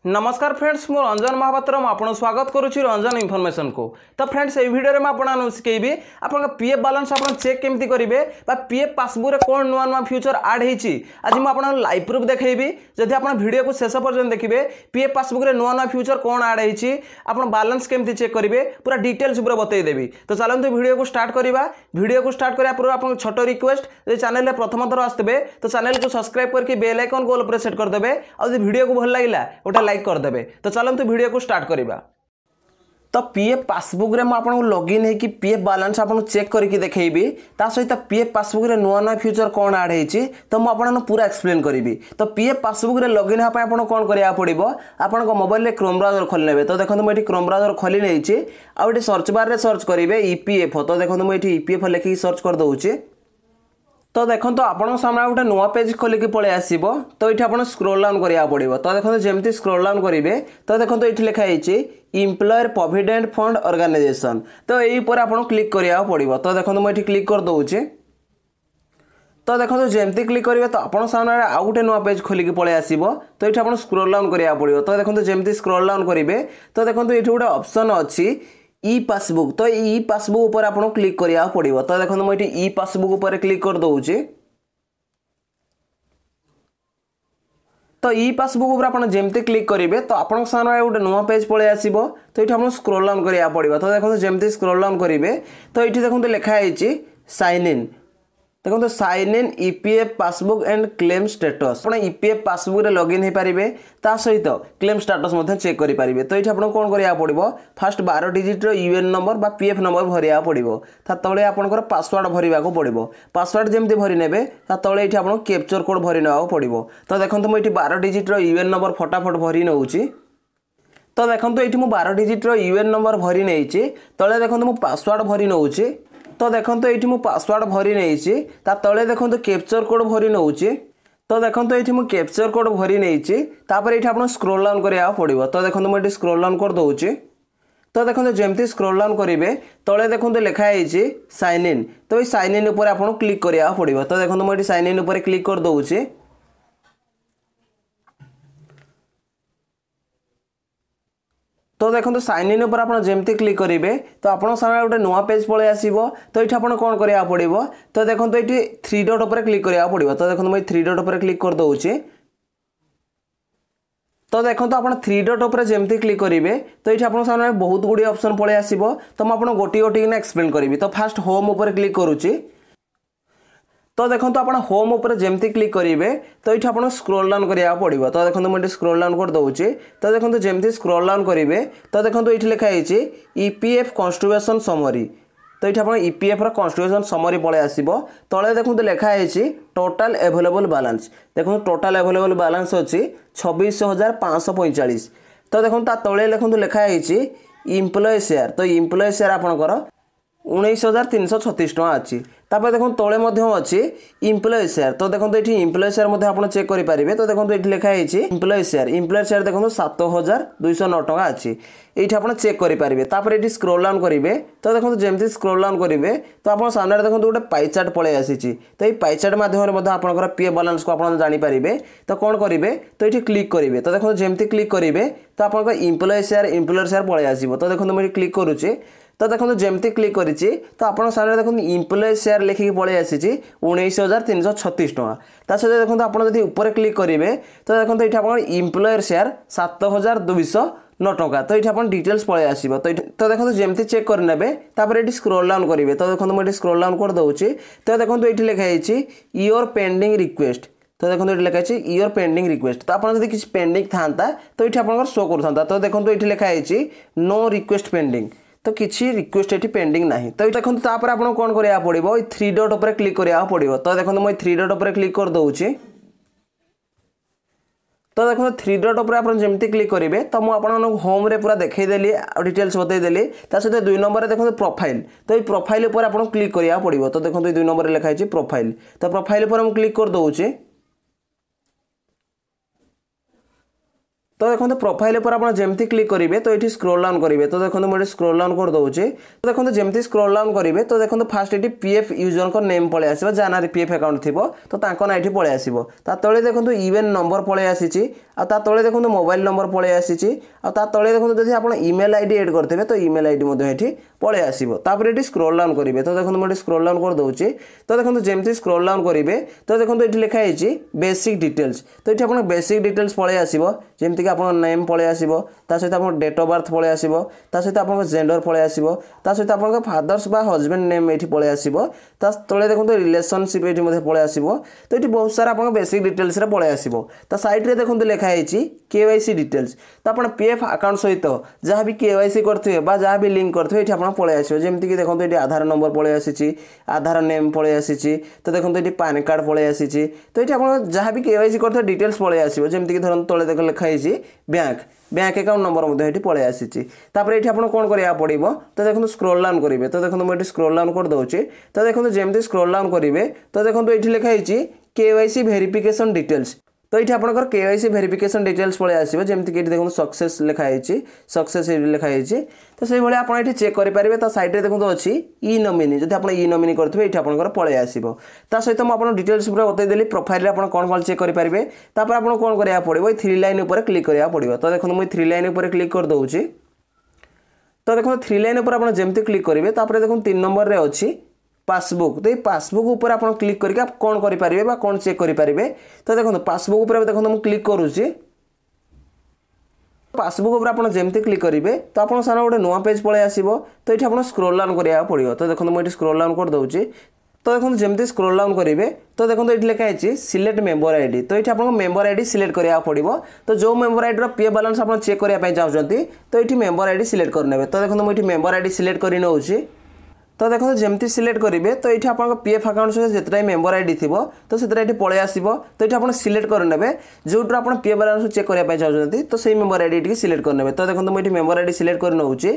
नमस्कार फ्रेंड्स मु रंजन महापात्र आपन स्वागत करुच्ची रंजन इनफॉरमेशन को। तो फ्रेंड्स ये वीडियो में आपन शिखेबी आपन पीएफ बैलेंस आपन चेक केमती करेंगे पीएफ पासबुक रे कौन नुआ नुआ फ्यूचर ऐड होती आज मुझे आपन लाइव प्रूफ देखी जदि आप वीडियो को शेष पर्यटन देखिए पीएफ पासबुक रे नुआ नुआ फ्यूचर कौन ऐड होती आपन बैलेंस केमती चेक करेंगे पूरा डिटेल्स पूरा बतईदेवी। तो चलते वीडियो को स्टार्ट करवा। वीडियो को स्टार्ट करा पूर्व आप छोट रिक्वेस्ट जो चैनल प्रथम थर आसते तो चैनल को सब्सक्राइब करके बेल आइकन को ऑल सेट करदे और वीडियो को भल लगे गोटे लाइक करदे। तो चलते वीडियो को स्टार्ट करवा। तो पीएफ पासबुक रे आपको लॉगिन है कि पीएफ बैलेंस आपको चेक करके देखी ता सहित पीएफ पासबुक रे नुआ नुआ फ्यूचर कौन ऐड होती तो मुझे पूरा एक्सप्लेन करी। तो पीएफ पासबुक रे लॉगिन होगा आपको कौन करा पड़ो आपण मोबाइल में क्रोम ब्राउजर खोली ने। तो देखो मुझे क्रोम ब्राउजर खोली नहीं आउे सर्च बार रे सर्च करेंगे ईपीएफओ। तो देखो मुझे ईपीएफओ लिखिक सर्च कर दूचे। तो देखो तो आपन सामने गोटे नुआ पेज खोलिक पलि आसो। तो ये आप स्क्रोल डाउन करा पड़ो। तो देखो जमती स्क्रोल डाउन करेंगे तो देखो ये लिखाई एम्प्लॉयर प्रोविडेंट फंड ऑर्गेनाइजेशन। तो यही पर आप क्लिक करा पड़ो। तो देखो मुझे क्लिक कर दूचे। तो देखो जमती क्लिक करेंगे तो आप सामने आउ गोटे नुआ पेज खोलिक पलि आसो। तो ये आप स्क्रोल डाउन करा पड़ो। तो देखो जमती स्क्रोल डाउन करेंगे तो देखो ये गोटे ऑप्शन अच्छी ई पासबुक। तो ई पासबुक ऊपर आपको क्लिक करा पड़ो। तो देखो मुझे ई पासबुक ऊपर क्लिक कर दूचे। तो ई पासबुक ऊपर आप जमती क्लिक करेंगे तो आप सामने गोटे नुआ पेज पलि आसो। तो ये आपको स्क्रोल डाउन करा पड़ो। तो देखो जमती स्क्रोल डाउन करेंगे तो ये देखो लिखाई साइन इन। देखो sign in EPF passbook and claim status. आप ईपीएफ पासबुक रे लॉगिन हो पारे ता सहित क्लेम स्टेटस चेक करेंगे। तो ये आपको कौन करा पड़ो फास्ट 12 डिजिट यूएन नंबर बा पीएफ नंबर भरिया पड़ो। तले आपंकर पासवर्ड भरवा पड़ो। पासवर्ड जमी भरी ने तले ये आपको कैप्चर कोड भरी ना पड़ो। तो देखो मुझे 12 डिजिट यूएन नंबर फटाफट भरी नौ। तो देखो ये 12 डिजिट यूएन नंबर भरी नहीं तले देखो मुझे पासवर्ड भरी नौ। तो देखो ये मुझे पासवर्ड भरी नहीं तले देखो कैप्चर कोड भरी नौ। तो देखो ये मुझे कैप्चर कोड भरी नहीं तापर ये आप स्क्रोल डाउन करा पड़ो। तो देखो मुझे स्क्रोल डाउन कर दूचे। तो देखो जमती स्क्रोल डाउन करेंगे तले देखो लिखाई साइन इन। तो ये साइन इन उपर आपको क्लिक करा पड़ो। तो देखो मुझे साइन इन उपर क्लिक कर दूचे। तो देखो साइन इन उपर आप जमती क्लिक करेंगे तो आप सामने गोटे नुआ पेज पलि आसो। तो ये आप कौन करा पड़ो तो देखो ये 3 डॉट उपर क्लिक करा पड़ो। तो देखो मुझे 3 डॉट उपर क्लिक कर दूचे। तो देखो तो आप 3 डॉट उपर जमती क्लिक करेंगे तो ये आप सामने बहुत गुड़ी ऑप्शन पलि आसो। तो मुझे गोटे गोटे एक्सप्लेन करी। तो फास्ट होम उपर क्लिक करुच्ची। तो देखो तो आप होम उपर जमती क्लिक करेंगे तो ये आप स्क्रोल डाउन करा पड़ो। तो देखो मुझे स्क्रोल डाउन कर दूचे। तो देखो जमती स्क्रोल डाउन करेंगे तो देखो ये लिखाई ईपीएफ कॉन्स्टिट्यूशन समरी। तो ये आप ईपीएफ कॉन्स्टिट्यूशन समरी पलि आसो। तले देखो लिखाई टोटाल अवेलेबल बैलेंस। देखो टोटाल अवेलेबल बैलेंस अच्छी 26,545। तो देखो तले देखो लिखाई एम्प्लॉय शेयर। तो एम्प्लॉय शेयर आपंकर 19,336 टका अच्छी। तापर देखो तले अच्छी एम्प्लॉय शेयर। तो देखो ये एम्प्लॉय शेयर आप चेक करेंगे। तो देखो ये लिखाई एम्प्लॉय शेयर। एम्प्लॉय शेयर देखो 7,209 टका अच्छी। ये आप चेक करेंगे। तापर ये स्क्रोल डाउन करेंगे तो देखो जमती स्क्रोल डाउन करेंगे तो आप सामने देखो गोटे पाई चार्ट पलि आसी। तो ये पाई चार्ट माध्यम आपंकर पीएफ बैलेंस को आप जानीपारे। तो कौन करेंगे तो ये क्लिक करेंगे। तो देखो जमती क्लिक करेंगे तो आप एम्प्लॉय शेयर पलि आसो। तो देखो मुझे क्लिक करुचे। तो देखो जमती क्लिक करी तो आप सामने देखो एम्प्लॉय शेयर लिखिक पलि आसी 19,336 टका। ता सहित देखो आप ऊपर क्लिक करेंगे तो देखो ये आप एम्प्लॉयर शेयर 7,209 टका। तो ये आप डिटेल्स पलि आसो। तो देखो जमती चेक करने ये स्क्रोल डाउन करेंगे। तो देखो मुझे स्क्रोल डाउन कर दूचे। तो देखो ये लिखाई योर पेंडिंग रिक्वेस्ट। तो देखो ये लिखाई योर पेंडिंग रिक्वेस्ट। तो आप किसी पेंडिंग था तो ये आप शो कर। तो देखो ये लिखाई नो रिक्वेस्ट पेंडिंग। तो किसी रिक्वेस्ट ये पेंडिंग ना। तो देखो तापर आप कौन करा पड़ो 3 डॉट उपर क्लिक करा पड़ो। तो देखो मुझे 3 डॉट उपर क्लिक कर दूचे। तो देखो 3 डॉट उपर आप जमती क्लिक करेंगे तो मुझे होम रे पूरा देखईदेली डिटेल्स बतईदेली। सहित 2 नंबर देखो प्रोफाइल। तो ये प्रोफाइल उपर आप क्लिक करा पड़ो। तो देखो 2 नंबर लिखाई प्रोफाइल। तो प्रोफाइल उपर क्लिक कर दूचे। तो देखो प्रोफाइल पर आप जमती क्लिक करेंगे तो ये स्क्रोल डाउन करेंगे तो देखो मुझे स्क्रोल डाउन कर दूसरी तो देखो जमती स्क्रोल डाउन करेंगे तो देखो फास्ट ये पीएफ यूजर को नेम पलि आस जहाँ पीएफ अकाउंट थी तो ना ये पलि आस तले देखो यूएन नंबर पलि आसी ता तले देखो मोबाइल नंबर पलि आसी तले देखो जब आप इमेल आईडी एड करते तो इमेल आईडी ये पलि आसपर ये स्क्रोल डाउन करेंगे तो देखो मुझे स्क्रोल डाउन कर दूसरी तो देखो जमती स्क्रोल डाउन करेंगे तो देखो ये लिखाई बेसिक डिटेल्स तो ये आप बेसिक डिटेल्स पलि आसमती कि आप नेम पलि आस सहित आप डेट ऑफ बर्थ पलि आस सहित आप जेंडर पलि आस सहित आप फादर्स बा हजबैंड नेम ये पलि आस तले देखो रिलेशनशिप ये पलि आस तो ये बहुत सारा आप बेसिक डिटेल्स पलि आस साइड देखो लिखाई केवाईसी डिटेल्स तो आप पीएफ अकाउंट सहित जहाँ भी केवाईसी करेंगे जहाँ भी लिंक करेंगे ये आप पलि आस जमीक देखो ये आधार नंबर पलि आसी आधार नेम पलि आसी तो देखो ये पैन कार्ड पलि आसी तो ये आप जहाँ भी केवाईसी करते डिटेल्स पलि आस जमीक धर तले देख लिखाई बैंक अकाउंट नंबर ये पलि आसी ये आप कौन करा पड़ो तो देखो स्क्रोल डाउन करेंगे तो देखो मुझे स्क्रोल डाउन कर दूसरी तो देखो जमती स्क्रोल डाउन करेंगे तो देखो ये लिखाई केवाईसी वेरिफिकेशन डिटेल्स तो ये आपंकर केवाईसी वेरिफिकेशन डिटेल्स पलि आस जमीक ये देखो सक्सेस लिखाई सक्सेस लिखाई तो से भाई आप चेक करेंगे तो साइड देखो अच्छी ई नॉमिनी जब आप ई नॉमिनी करेंगे ये आपंकर पलि आस सहित मुझे डिटेल्स पूरा बतईदेली प्रोफाइल आप कौन कौन चेक करेंगे तापर आप कौन करा पड़ो थ्री लाइन उपर क्लिक करा पड़ो तो देखो मुझे थ्री लाइन उपर क्लिक कर दूसरी तो देखो थ्री लाइन उपर आप जमती क्लिक करेंगे तापर देखो 3 नंबर रे अच्छी पासबुक तो ये पासबुक ऊपर आप क्लिक करके आप कौन करेंगे कौन चेक करेंगे तो देखो पासबुक ऊपर देखो मुझे क्लिक करुच्ची पासबुक ऊपर आप जमती क्लिक करेंगे तो आप सामने गोटे नुआ पेज पलि आस तो ये आप स्क्रोल डाउन करा पड़ो तो देखो मुझे स्क्रोल डाउन कर दूसरी तो देखो जमती स्क्रोल डाउन करेंगे तो देखो ये लिखाई सिलेक्ट मेंबर आईडी तो ये आपको मेंबर आईडी सिलेक्ट करा पड़ो तो जो मेंबर आईडी पीएफ बैलेंस आप चेक करने चाहते तो ये मेंबर आईडी सिलेक्ट करने तो देखो मुझे मेंबर आईडी सिलेक्ट कर नौची तो देखो जमती सिलेक्ट करेंगे तो ये आप पीएफ अकाउंट सहित जितना मेंबर आईडी थी तो से पलि आस तो ये आप सिलेक्ट करने जो आप पीएफ बैलेंस चेक करने चाहते तो सही मेंबर आईडी सिलेक्ट करने तो देखो मुझे मेंबर आईडी सिलेक्ट कर नौची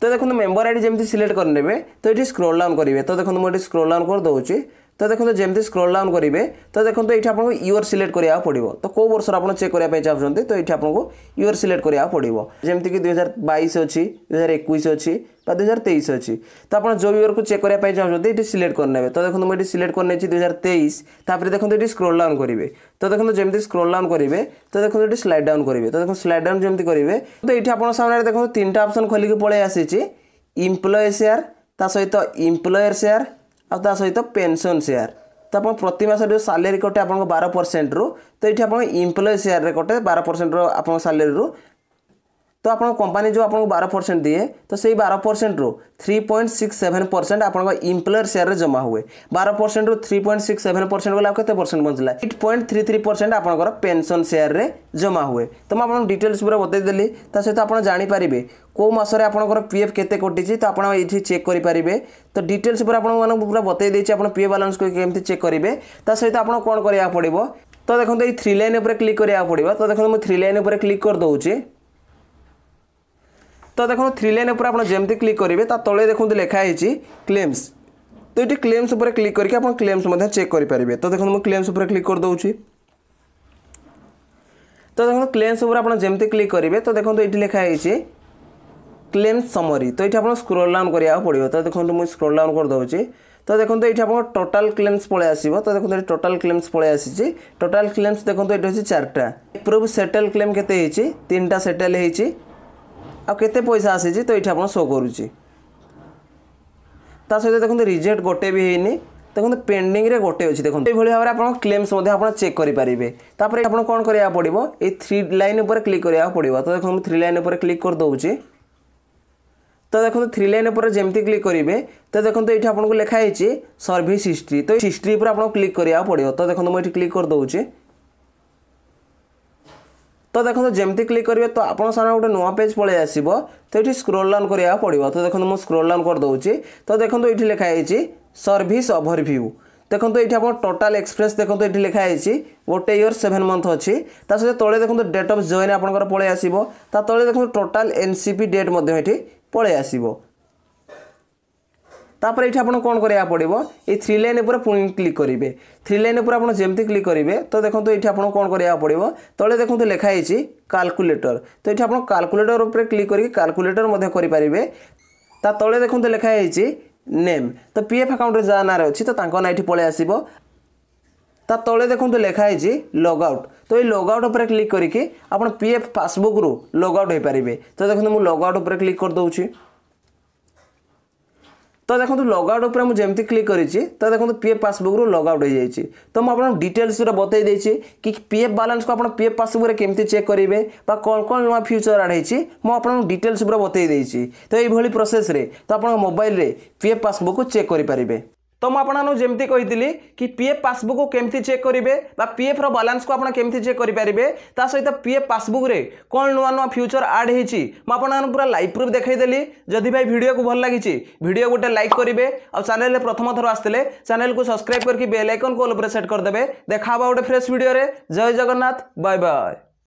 तो देखो मेंबर आईडी जमती सिलेक्ट करने तो ये स्क्रोल डाउन करेंगे तो देखो मुझे स्क्रोल डाउन कर दूसरी तो देखो जमती स्क्रोल डाउन करेंगे तो देखो ये आपको ईयर सिलेक्ट करा पड़ो तो कौ वर्ष आप चेक करने चाहते तो ये आपको ईयर सिलेक्ट करा पड़ो जमीक 2022 अच्छी 2021 अच्छी 2023 अच्छी तो आप जो ईयर को चेक करने चाहते ये सिलेक्ट करने तो देखो मुझे सिलेक्ट करने 2023 तापर देखो ये स्क्रोल डाउन करेंगे तो देखो जमती स्क्रोल डाउन करेंगे तो देखो ये स्लाइड डाउन करेंगे तो देखो स्लाइड डाउन जमती करेंगे तो ये आप सामने देखो 3टा ऑप्शन खोलिक पलि आसी एम्प्लॉय शेयर ता सहित एम्प्लॉयर शेयर आ सहित पेंशन शेयर तो आप प्रति मास जो सालेरी कटे आप 12% रु तो ये आप एम्प्लॉय शेयर कटे 12% आप सालेरी रु तो आप कंपनी जो आपको 12% दिए तो सही 12% रु 3.67% आप एम्प्लॉयर शेयर में जमा हुए 12% रु 3.67% गला केते परसेंट बचला 8.33% आपनकर पेंशन शेयर रे जमा हुए तो मैं डिटेल्स पूरा बतईदेली सहित आप जानीपारे कौ मसरे आपंकर पीएफ केते कटिची तो आप ये चेक करेंगे तो डिटेल्स पूरा आप पूरा बतई देती आप पीएफ बैलेंस को केमती चेक करेंगे सहित आप कौन करा पड़ो तो देखो ये थ्री लाइन उपर क्लिक करा पड़ो तो देखो मुझे थ्री लाइन उपर क्लिक कर दूसरी तो देखो थ्री लाइन उपर आप जमती क्लिक करेंगे तले देखो लिखाई क्लेम्स तो ये क्लेम्स उपर क्लिक करके आप क्लेम्स चेक करेंगे तो देखो मुझे क्लेम्स उपर क्लिक कर दूसरी तो देखो क्लेम्स उपर आप जमती क्लिक करेंगे तो देखो ये लिखाई क्लेम्स समरी तो ये आप स्क्रोल डाउन करा पड़ो तो देखो मुझे स्क्रोल डाउन कर दूसरी तो देखो ये आप टोटाल क्लेम्स पलि आस तो देखो टोटाल क्लेम्स पलि आसी टोटाल क्लेम्स देखो ये अच्छी 4टा प्रूफ सेटल क्लेम केते 3टा सेटल होती आते पैसा आसी तो ये आप शो करुच्ची सहित देखो रिजेक्ट गोटे भी होनी देखो पेंडिंग रे गोटे अच्छी देखो ये भाव में आप क्लेम्स आप चेक करेंगे तापर आप कौन करा पड़ो ये थ्री लाइन उपर क्लिक करा पड़ो तो देखो थ्री लाइन उपर क्लिक कर दूसरी तो देखो थ्री लाइन उपर जमती क्लिक करेंगे तो देखो ये आपको लिखाई सर्विस हिस्ट्री तो हिस्ट्री पर आपको क्लिक करा पड़ो तो देखो मुझे क्लिक कर दूसरी तो देखो जमती क्लिक करेंगे तो आप सामने गोटे नुआ पेज पलि आस तो ये स्क्रोल डाउन करा पड़ो तो देखो मुझे स्क्रोल डाउन कर दूसरी तो देखो ये लिखाई सर्विस ओवरव्यू देखो ये आप टोटाल एक्सप्रेस देखो ये लिखाई गोटे ईयर 7 मंथ अच्छी सहित तले देखो डेट ऑफ जॉइन आपंकर पलि आस तले देखो टोटाल एनसीपी डेट ये पलि आस तापर ये आपको कौन करा पड़ो ये 3 लाइन पर पुणी क्लिक करेंगे 3 लाइन पर आप जमती क्लिक करेंगे तो देखो ये आपको कौन करा पड़ो तले देखो लिखाई कैलकुलेटर तो ये आप कैलकुलेटर उपर क्लिक करके कैलकुलेटर करेंगे ता तले देखो लिखाई नेम तो पीएफ अकाउंट जहाँ ना अच्छी तो ना ये पलि आसो ता तले देखो लिखाई लॉगआउट तो ये लॉगआउट उपर क्लिक करके आप पीएफ पासबुक रु लॉगआउट हो पारे तो देखो मुझे लॉगआउट उपर क्लिक कर दूची तो देखो लॉगआउट उपर मुझे क्लिक करी तो देखो पीएफ पासबुक रु लॉगआउट हो जाए तो मुझे डिटेल्स बतई देछि कि पीएफ बैलेंस को आप पीएफ पासबुक केमती चेक करेंगे कौन कौन नुआ फ्यूचर आड होती मुझे डिटेल्स बतई देछि तो ये प्रोसेस रे तो आप मोबाइल रे पीएफ पासबुक को चेक करेंगे तो मुझे जमती कही कि पीएफ पासबुक को केमती चेक करेंगे पीएफ रो बैलेंस को आप केमती चेक करेंगे ता सहित पीएफ पासबुक रे कौन नुआ नुआ फ्यूचर आड होती मुझे पूरा लाइव प्रूफ देखईदेली जदि भाई वीडियो को भल लगी वीडियो गोटे लाइक करेंगे और चैनल प्रथम थर आसते चैनल को सब्सक्राइब करके बेल आइकन को ऑल पर सेट करदे देखा गोटे फ्रेश वीडियो रे जय जगन्नाथ बाय बाय।